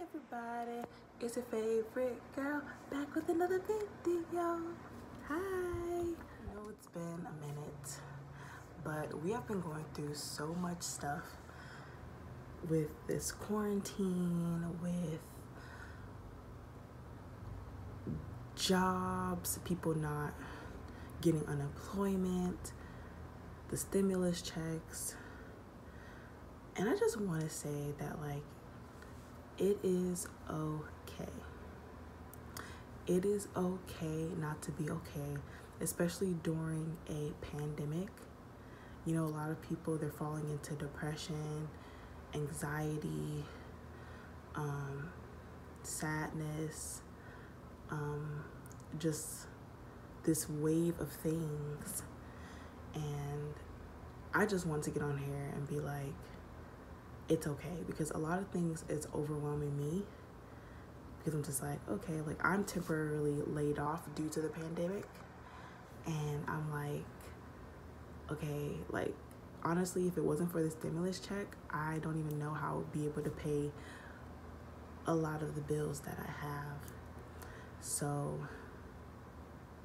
everybody, it's your favorite girl back with another video. Hi. I know it's been a minute, but we have been going through so much stuff with this quarantine, with jobs, people not getting unemployment, the stimulus checks. And I just want to say that, like, it is okay. It is okay not to be okay, especially during a pandemic. You know, a lot of people, they're falling into depression, anxiety, sadness, just this wave of things. And I just want to get on here and be like, it's okay, because a lot of things is overwhelming me, because I'm just like, okay, like, I'm temporarily laid off due to the pandemic, and I'm like, okay, like, honestly, if it wasn't for the stimulus check, I don't even know how I would be able to pay a lot of the bills that I have. So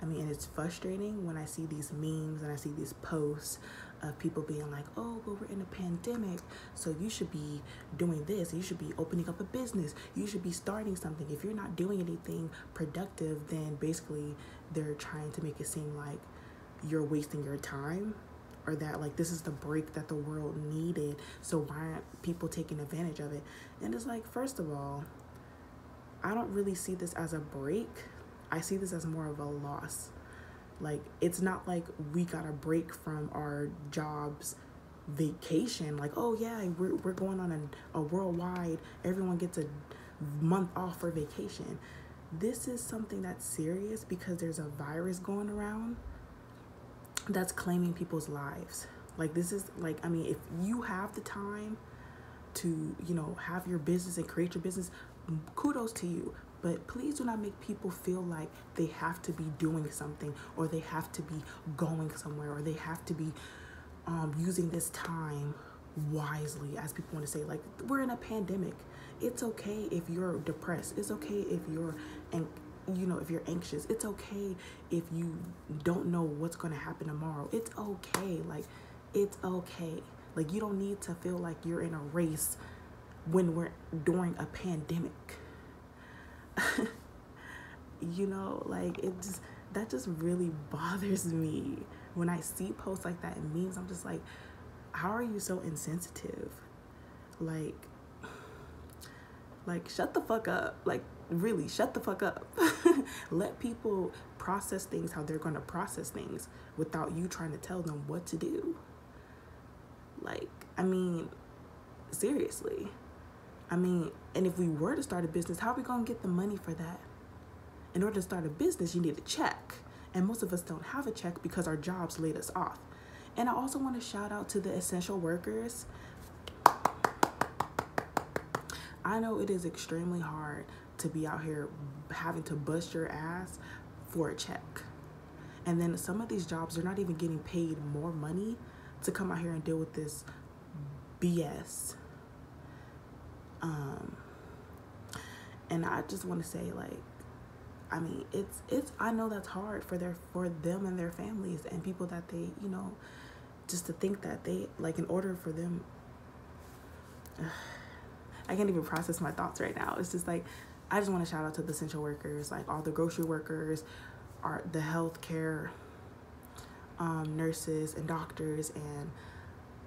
I mean, and it's frustrating when I see these memes and I see these posts of people being like, oh, well, we're in a pandemic, so you should be doing this. You should be opening up a business. You should be starting something. If you're not doing anything productive, then basically they're trying to make it seem like you're wasting your time, or that, like, this is the break that the world needed, so why aren't people taking advantage of it? And it's like, first of all, I don't really see this as a break. I see this as more of a loss. Like, it's not like we got a break from our jobs vacation. Like, oh yeah, we're going on a worldwide, everyone gets a month off for vacation. This is something that's serious, because there's a virus going around that's claiming people's lives. Like, this is, like, I mean, if you have the time to, you know, have your business and create your business, kudos to you. But please do not make people feel like they have to be doing something, or they have to be going somewhere, or they have to be using this time wisely, as people want to say. Like, we're in a pandemic. It's okay if you're depressed. It's okay if you're, and you know, if you're anxious. It's okay if you don't know what's going to happen tomorrow. It's okay. Like, it's okay. Like, you don't need to feel like you're in a race when we're during a pandemic. You know, like, that just really bothers me when I see posts like that and memes. I'm just like, how are you so insensitive? Like, shut the fuck up. Like, really, shut the fuck up. Let people process things how they're going to process things without you trying to tell them what to do. Like, I mean, seriously. I mean, and if we were to start a business, how are we going to get the money for that? In order to start a business, you need a check. And most of us don't have a check because our jobs laid us off. And I also want to shout out to the essential workers. I know it is extremely hard to be out here having to bust your ass for a check. And then some of these jobs, they're not even getting paid more money to come out here and deal with this BS. And I just want to say, like, I mean, it's I know that's hard for them and their families and people that they, you know, just to think that they, like, in order for them, I can't even process my thoughts right now. It's just like, I just want to shout out to the essential workers, like all the grocery workers, the healthcare nurses and doctors, and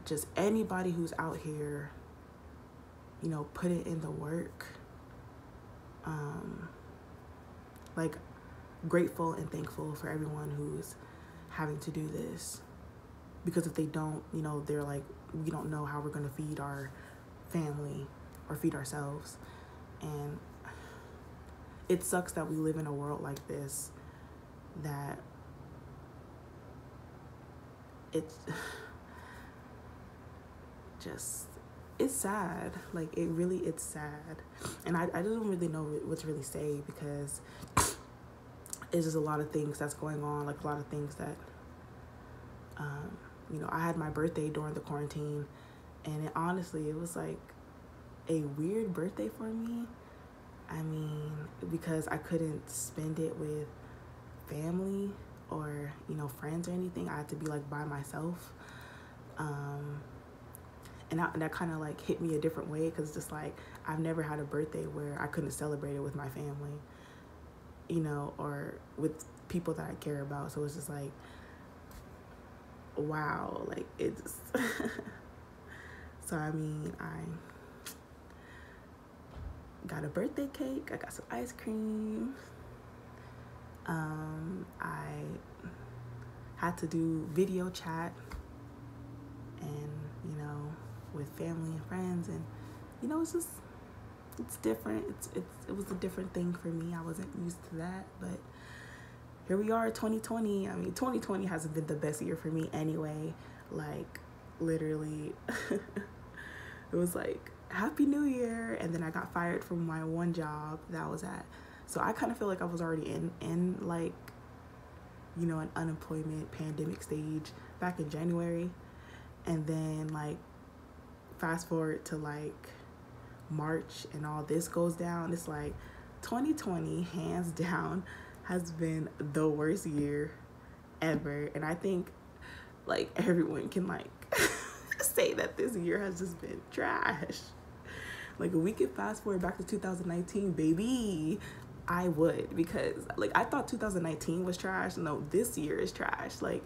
just anybody who's out here, you know, putting in the work. Like, grateful and thankful for everyone who's having to do this, because if they don't, you know, they're like, we don't know how we're going to feed our family or feed ourselves. And it sucks that we live in a world like this, that it's just, it's sad. Like, it's sad. And I don't really know what to really say, because it's just a lot of things that's going on. Like, a lot of things that, you know, I had my birthday during the quarantine, and honestly, it was like a weird birthday for me, I mean, because I couldn't spend it with family or, you know, friends or anything. I had to be like by myself. And that kind of like hit me a different way, because just like I've never had a birthday where I couldn't celebrate it with my family, you know, or with people that I care about. So it's just like, wow, like it just so I mean, I got a birthday cake, I got some ice cream, I had to do video chat, and you know, with family and friends, and you know, it's different. It was a different thing for me. I wasn't used to that, but here we are, 2020. I mean, 2020 hasn't been the best year for me anyway. Like, literally, it was like, Happy New Year, and then I got fired from my one job that I was at. So I kind of feel like I was already in like, you know, an unemployment pandemic stage back in January. And then like fast forward to like March and all this goes down. It's like 2020 hands down has been the worst year ever. And I think like everyone can like say that this year has just been trash. Like if we could fast forward back to 2019, baby, I would, because like I thought 2019 was trash. No, this year is trash. Like,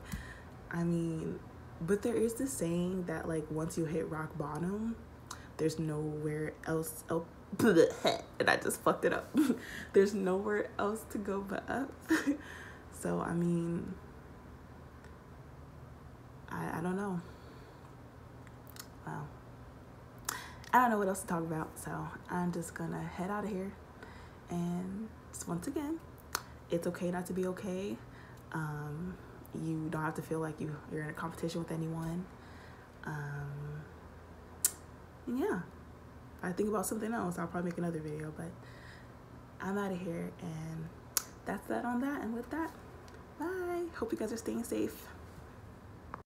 I mean, but there is this saying that like once you hit rock bottom, there's nowhere else. Oh, and I just fucked it up. There's nowhere else to go but up. So I mean, I don't know. Wow. I don't know what else to talk about, so I'm just gonna head out of here. And once again, it's okay not to be okay. You don't have to feel like you're in a competition with anyone. And yeah, if I think about something else, I'll probably make another video, but I'm out of here, and that's that on that. And with that, bye. Hope you guys are staying safe.